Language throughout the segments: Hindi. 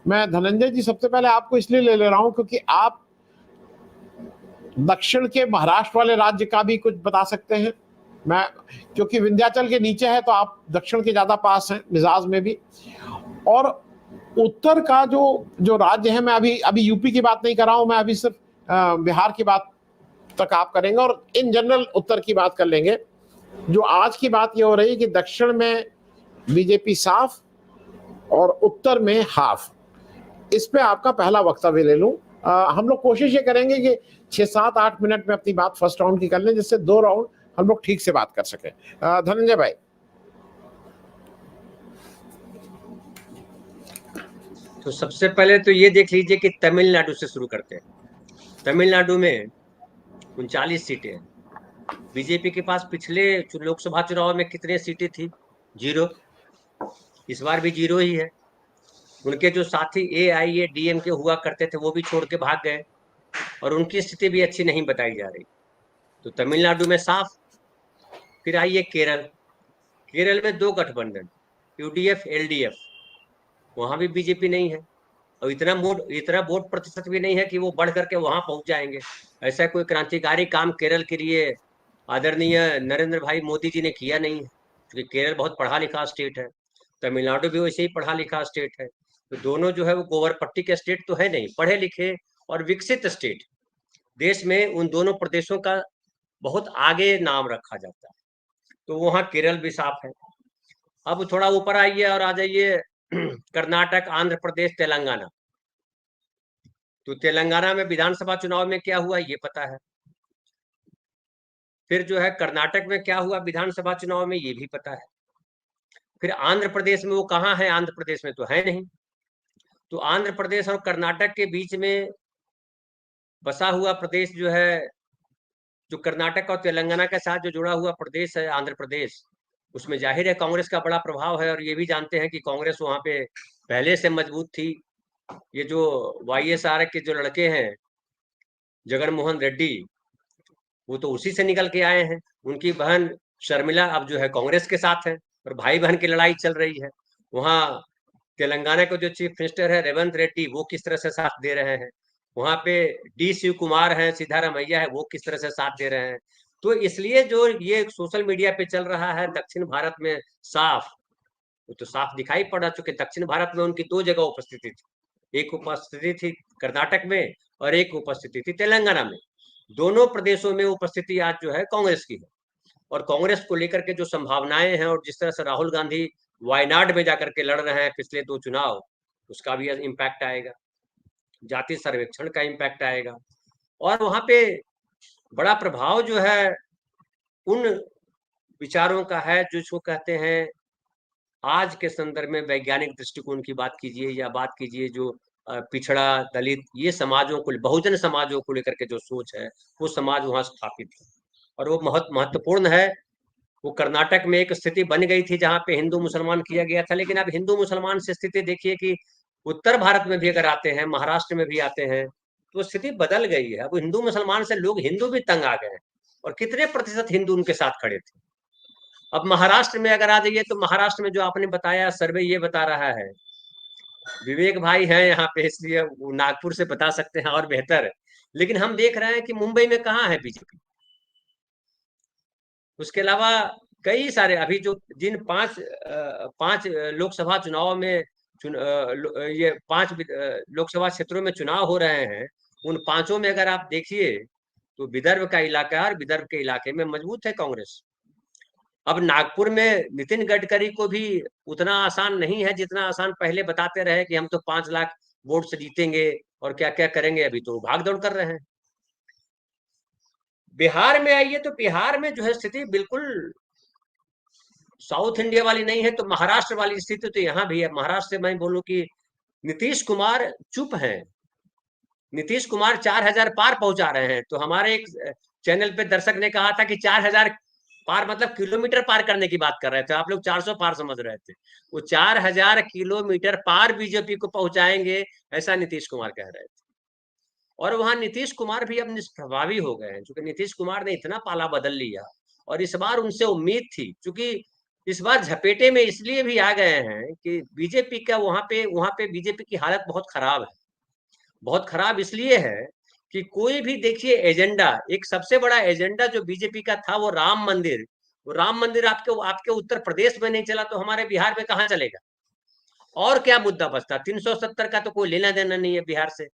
मैं धनंजय जी सबसे पहले आपको इसलिए ले रहा हूं क्योंकि आप दक्षिण के महाराष्ट्र वाले राज्य का भी कुछ बता सकते हैं। मैं क्योंकि विंध्याचल के नीचे है तो आप दक्षिण के ज्यादा पास हैं मिजाज में भी, और उत्तर का जो राज्य है, मैं अभी यूपी की बात नहीं कर रहा हूं, मैं अभी सिर्फ बिहार की बात तक आप करेंगे और इन जनरल उत्तर की बात कर लेंगे। जो आज की बात ये हो रही है कि दक्षिण में बीजेपी साफ और उत्तर में हाफ। इस पे आपका पहला वक्तव्य ले लूं। हम लोग कोशिश ये करेंगे कि 6-7-8 मिनट में अपनी बात फर्स्ट राउंड की कर लें, जिससे 2 राउंड हम लोग ठीक से बात कर सकें। धनंजय भाई। तो सबसे पहले तो ये देख लीजिए कि तमिलनाडु से शुरू करते हैं। तमिलनाडु में 39 सीटें हैं। बीजेपी के पास पिछले लोकसभा चुनाव में कितने सीटें थी? 0। इस बार भी 0 ही है। उनके जो साथी AIADMK हुआ करते थे वो भी छोड़ के भाग गए और उनकी स्थिति भी अच्छी नहीं बताई जा रही। तो तमिलनाडु में साफ। फिर आइए केरल। केरल में 2 गठबंधन, UDF LDF, वहां भी बीजेपी नहीं है और इतना वोट प्रतिशत भी नहीं है कि वो बढ़ करके वहां पहुंच जाएंगे। ऐसा कोई क्रांतिकारी काम केरल के लिए आदरणीय नरेंद्र भाई मोदी जी ने किया नहीं है, क्योंकि केरल बहुत पढ़ा लिखा स्टेट है। तमिलनाडु भी वैसे ही पढ़ा लिखा स्टेट है। तो दोनों जो है वो गोवरपट्टी के स्टेट तो है नहीं, पढ़े लिखे और विकसित स्टेट। देश में उन दोनों प्रदेशों का बहुत आगे नाम रखा जाता है। तो वहाँ केरल भी साफ है। अब थोड़ा ऊपर आइए और आ जाइए कर्नाटक, आंध्र प्रदेश, तेलंगाना। तो तेलंगाना में विधानसभा चुनाव में क्या हुआ ये पता है। फिर जो है कर्नाटक में क्या हुआ विधानसभा चुनाव में ये भी पता है। फिर आंध्र प्रदेश में वो कहाँ है? आंध्र प्रदेश में तो है नहीं। तो आंध्र प्रदेश और कर्नाटक के बीच में बसा हुआ प्रदेश जो है, जो कर्नाटक और तेलंगाना के साथ जो जुड़ा हुआ प्रदेश है आंध्र प्रदेश, उसमें जाहिर है कांग्रेस का बड़ा प्रभाव है। और ये भी जानते हैं कि कांग्रेस वहां पे पहले से मजबूत थी। ये जो YSR के जो लड़के हैं जगन मोहन रेड्डी, वो तो उसी से निकल के आए हैं। उनकी बहन शर्मिला अब जो है कांग्रेस के साथ है और भाई बहन की लड़ाई चल रही है। वहाँ तेलंगाना के जो चीफ मिनिस्टर है रेवंत रेड्डी, वो किस तरह से साथ दे रहे हैं। वहाँ पे D शिव कुमार है, सिद्धारमैया है, वो किस तरह से साथ दे रहे हैं। तो इसलिए जो ये सोशल मीडिया पे चल रहा है दक्षिण भारत में साफ, वो तो साफ दिखाई पड़ा, चूंकि दक्षिण भारत में उनकी 2 जगह उपस्थिति थी। एक उपस्थिति थी कर्नाटक में और एक उपस्थिति थी तेलंगाना में। दोनों प्रदेशों में उपस्थिति आज जो है कांग्रेस की है। और कांग्रेस को लेकर के जो संभावनाएं हैं और जिस तरह से राहुल गांधी वायनाड में जाकर के लड़ रहे हैं पिछले 2 चुनाव, उसका भी इम्पैक्ट आएगा। जाति सर्वेक्षण का इम्पैक्ट आएगा और वहां पे बड़ा प्रभाव जो है उन विचारों का है जिसको कहते हैं आज के संदर्भ में वैज्ञानिक दृष्टिकोण की बात कीजिए या बात कीजिए जो पिछड़ा, दलित, ये समाजों को, बहुजन समाजों को लेकर के जो सोच है वो समाज वहां स्थापित है और वो बहुत महत्वपूर्ण है। वो कर्नाटक में एक स्थिति बन गई थी जहां पे हिंदू मुसलमान किया गया था, लेकिन अब हिंदू मुसलमान से स्थिति देखिए कि उत्तर भारत में भी अगर आते हैं, महाराष्ट्र में भी आते हैं, तो स्थिति बदल गई है। अब हिंदू मुसलमान से लोग हिंदू भी तंग आ गए हैं और कितने प्रतिशत हिंदू उनके साथ खड़े थे। अब महाराष्ट्र में अगर आ जाइए तो महाराष्ट्र में जो आपने बताया सर्वे ये बता रहा है, विवेक भाई हैं यहाँ पे इसलिए वो नागपुर से बता सकते हैं और बेहतर, लेकिन हम देख रहे हैं कि मुंबई में कहाँ है बीजेपी। उसके अलावा कई सारे अभी जो जिन 5 लोकसभा चुनाव में ये 5 लोकसभा क्षेत्रों में चुनाव हो रहे हैं, उन 5 में अगर आप देखिए तो विदर्भ का इलाका और विदर्भ के इलाके में मजबूत है कांग्रेस। अब नागपुर में नितिन गडकरी को भी उतना आसान नहीं है जितना आसान पहले बताते रहे कि हम तो 5 लाख वोट से जीतेंगे और क्या क्या करेंगे। अभी तो भाग दौड़ कर रहे हैं। बिहार में आइए तो बिहार में जो है स्थिति बिल्कुल साउथ इंडिया वाली नहीं है, तो महाराष्ट्र वाली स्थिति तो यहाँ भी है। महाराष्ट्र से मैं बोलूं कि नीतीश कुमार चुप हैं। नीतीश कुमार 4000 पार पहुंचा रहे हैं। तो हमारे एक चैनल पे दर्शक ने कहा था कि 4000 पार मतलब किलोमीटर पार करने की बात कर रहे थे, आप लोग 400 पार समझ रहे थे। वो 4000 किलोमीटर पार बीजेपी को पहुंचाएंगे, ऐसा नीतीश कुमार कह रहे थे। और वहां नीतीश कुमार भी अब निष्प्रभावी हो गए हैं, क्योंकि नीतीश कुमार ने इतना पाला बदल लिया और इस बार उनसे उम्मीद थी, क्योंकि इस बार झपेटे में इसलिए भी आ गए हैं कि बीजेपी का वहां पे बीजेपी की हालत बहुत खराब है। बहुत खराब इसलिए है कि कोई भी देखिए एजेंडा, एक सबसे बड़ा एजेंडा जो बीजेपी का था वो राम मंदिर, वो राम मंदिर आपके उत्तर प्रदेश में नहीं चला तो हमारे बिहार में कहाँ चलेगा? और क्या मुद्दा बचता? 370 का तो कोई लेना देना नहीं है बिहार से।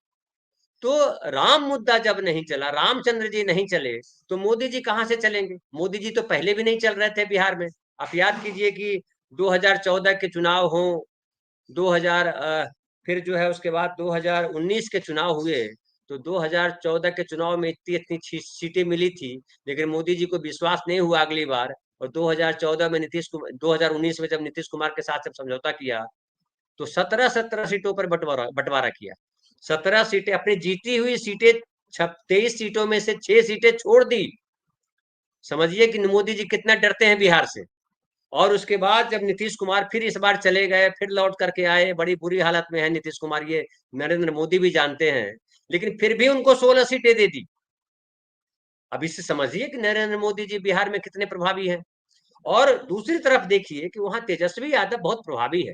तो राम मुद्दा जब नहीं चला, रामचंद्र जी नहीं चले, तो मोदी जी कहां से चलेंगे? मोदी जी तो पहले भी नहीं चल रहे थे बिहार में। आप याद कीजिए कि 2014 के चुनाव हो, 2000 फिर जो है उसके बाद 2019 के चुनाव हुए, तो 2014 के चुनाव में इतनी इतनी सीटें मिली थी, लेकिन मोदी जी को विश्वास नहीं हुआ अगली बार। और 2014 में 2019 में जब नीतीश कुमार के साथ जब समझौता किया, तो 17 सीटों पर बंटवारा किया। 17 सीटें अपनी जीती हुई सीटें, 23 सीटों में से 6 सीटें छोड़ दी। समझिए कि मोदी जी कितना डरते हैं बिहार से। और उसके बाद जब नीतीश कुमार फिर इस बार चले गए, फिर लौट करके आए, बड़ी बुरी हालत में है नीतीश कुमार, ये नरेंद्र मोदी भी जानते हैं, लेकिन फिर भी उनको 16 सीटें दे दी। अब इससे समझिए कि नरेंद्र मोदी जी बिहार में कितने प्रभावी हैं। और दूसरी तरफ देखिए कि वहां तेजस्वी यादव बहुत प्रभावी है,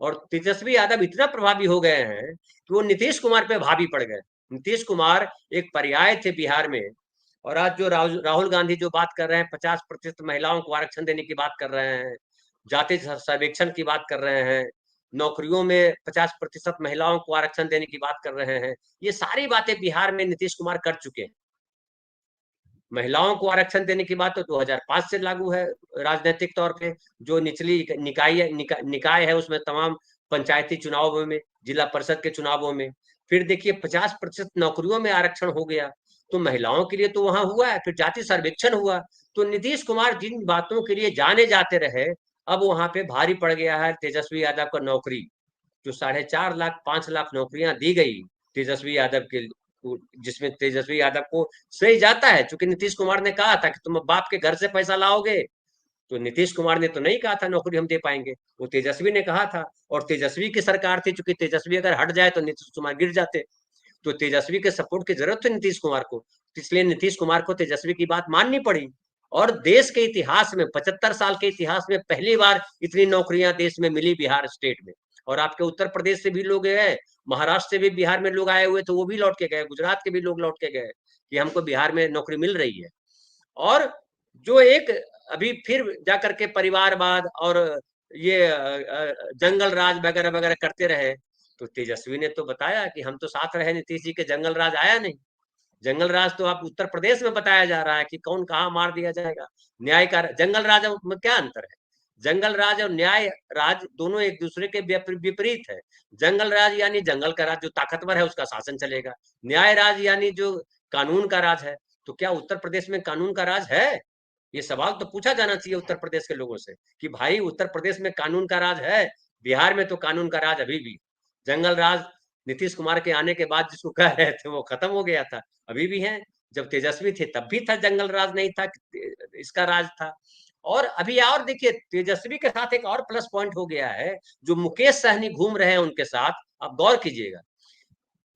और तेजस्वी यादव इतना प्रभावी हो गए हैं कि वो नीतीश कुमार पे भावी पड़ गए। नीतीश कुमार एक पर्याय थे बिहार में। और आज जो राहुल गांधी जो बात कर रहे हैं, 50% महिलाओं को आरक्षण देने की बात कर रहे हैं, जाति सर्वेक्षण की बात कर रहे हैं, नौकरियों में 50% महिलाओं को आरक्षण देने की बात कर रहे हैं, ये सारी बातें बिहार में नीतीश कुमार कर चुके हैं। महिलाओं को आरक्षण देने की बात तो 2005 से लागू है राजनीतिक तौर पे। जो निचली निकाय है उसमें तमाम पंचायती चुनावों में, जिला परिषद के चुनावों में। फिर देखिए 50% नौकरियों में आरक्षण हो गया, तो महिलाओं के लिए तो वहां हुआ है। फिर जाति सर्वेक्षण हुआ। तो नीतीश कुमार जिन बातों के लिए जाने जाते रहे, अब वहां पे भारी पड़ गया है तेजस्वी यादव को नौकरी। जो 4.5 लाख 5 लाख नौकरियां दी गई तेजस्वी यादव के, जिसमें तेजस्वी यादव को सही जाता है, क्योंकि नीतीश कुमार ने कहा था कि तुम बाप के घर से पैसा लाओगे, तो नीतीश कुमार ने तो नहीं कहा था नौकरी हम दे पाएंगे, वो तेजस्वी ने कहा था। और तेजस्वी की सरकार थी, चूंकि तेजस्वी अगर हट जाए तो नीतीश कुमार गिर जाते, तो तेजस्वी के सपोर्ट की जरूरत थी नीतीश कुमार को, इसलिए नीतीश कुमार को तेजस्वी की बात माननी पड़ी। और देश के इतिहास में, 75 साल के इतिहास में पहली बार इतनी नौकरियां देश में मिली बिहार स्टेट में। और आपके उत्तर प्रदेश से भी लोग गए, महाराष्ट्र से भी बिहार में लोग आए हुए तो वो भी लौट के गए, गुजरात के भी लोग लौट के गए कि हमको बिहार में नौकरी मिल रही है। और जो एक अभी फिर जाकर के परिवारवाद और ये जंगल राज वगैरह वगैरह करते रहे, तो तेजस्वी ने तो बताया कि हम तो साथ रहे नीतीश जी के, जंगल राज आया नहीं। जंगल राज तो आप उत्तर प्रदेश में बताया जा रहा है कि कौन कहाँ मार दिया जाएगा। न्याय का जंगल राज में क्या अंतर है? जंगल राज और न्याय राज दोनों एक दूसरे के विपरीत है। जंगल राज यानी जंगल का राज, जो ताकतवर है उसका शासन चलेगा। न्याय राज यानी जो कानून का राज है। तो क्या उत्तर प्रदेश में कानून का राज है? ये सवाल तो पूछा जाना चाहिए उत्तर प्रदेश के लोगों से कि भाई उत्तर प्रदेश में कानून का राज है? बिहार में तो कानून का राज अभी भी, जंगल राज नीतीश कुमार के आने के बाद जिसको कह रहे थे वो खत्म हो गया था, अभी भी है। जब तेजस्वी थे तब भी था, जंगल राज नहीं था, इसका राज था। और अभी और देखिए तेजस्वी के साथ एक और प्लस पॉइंट हो गया है, जो मुकेश सहनी घूम रहे हैं उनके साथ, आप गौर कीजिएगा।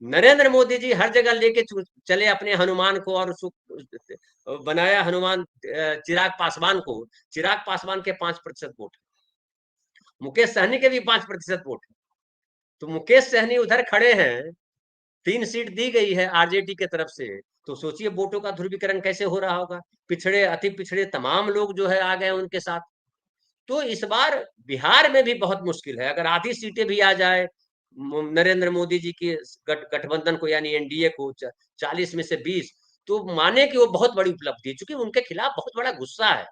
नरेंद्र मोदी जी हर जगह लेके चले अपने हनुमान को, और बनाया हनुमान चिराग पासवान को। चिराग पासवान के 5% वोट, मुकेश सहनी के भी 5% वोट। तो मुकेश सहनी उधर खड़े हैं, 3 सीट दी गई है आरजेडी के तरफ से, तो सोचिए वोटों का ध्रुवीकरण कैसे हो रहा होगा। पिछड़े अति पिछड़े तमाम लोग जो है आ गए उनके साथ। तो इस बार बिहार में भी बहुत मुश्किल है। अगर आधी सीटें भी आ जाए नरेंद्र मोदी जी की गठबंधन को, यानी एनडीए को, 40 में से 20, तो माने कि वो बहुत बड़ी उपलब्धि है, क्योंकि उनके खिलाफ बहुत बड़ा गुस्सा है।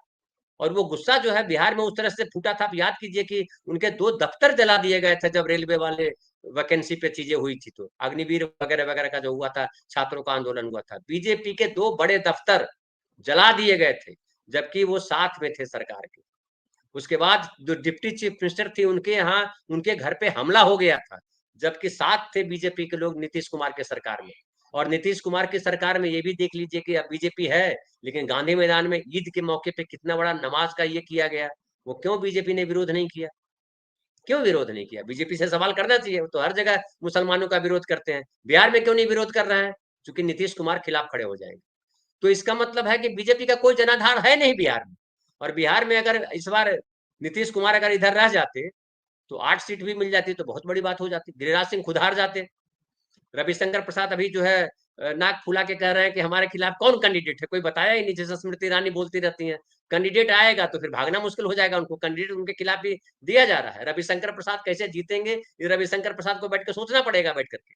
और वो गुस्सा जो है बिहार में उस तरह से फूटा था। आप याद कीजिए कि उनके 2 दफ्तर जला दिए गए थे जब रेलवे वाले वैकेंसी पे चीजें हुई थी, तो अग्निवीर वगैरह वगैरह का जो हुआ था, छात्रों का आंदोलन हुआ था, बीजेपी के 2 बड़े दफ्तर जला दिए गए थे, जबकि वो साथ में थे सरकार के। उसके बाद जो डिप्टी चीफ मिनिस्टर थी उनके यहाँ, उनके घर पे हमला हो गया था, जबकि साथ थे बीजेपी के लोग नीतीश कुमार के सरकार में। और नीतीश कुमार की सरकार में ये भी देख लीजिए कि अब बीजेपी है, लेकिन गांधी मैदान में ईद के मौके पे कितना बड़ा नमाज का ये किया गया, वो क्यों बीजेपी ने विरोध नहीं किया? क्यों विरोध नहीं किया? बीजेपी से सवाल करना चाहिए, वो तो हर जगह मुसलमानों का विरोध करते हैं, बिहार में क्यों नहीं विरोध कर रहे हैं? क्योंकि नीतीश कुमार खिलाफ खड़े हो जाएंगे। तो इसका मतलब है कि बीजेपी का कोई जनाधार है नहीं बिहार में। और बिहार में अगर इस बार नीतीश कुमार अगर इधर रह जाते तो 8 सीट भी मिल जाती तो बहुत बड़ी बात हो जाती। गिरिराज सिंह खुद हार जाते। रविशंकर प्रसाद अभी जो है नाक फुला के कह रहे हैं कि हमारे खिलाफ कौन कैंडिडेट है, कोई बताया ही नहीं, जैसे स्मृति ईरानी बोलती रहती हैं। कैंडिडेट आएगा तो फिर भागना मुश्किल हो जाएगा उनको, कैंडिडेट उनके खिलाफ भी दिया जा रहा है। रविशंकर प्रसाद कैसे जीतेंगे, ये रविशंकर प्रसाद को बैठ कर सोचना पड़ेगा बैठ करके।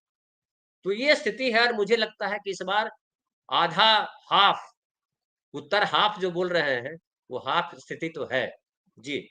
तो ये स्थिति है, और मुझे लगता है कि इस बार आधा हाफ, उत्तर हाफ जो बोल रहे हैं वो हाफ स्थिति तो है जी।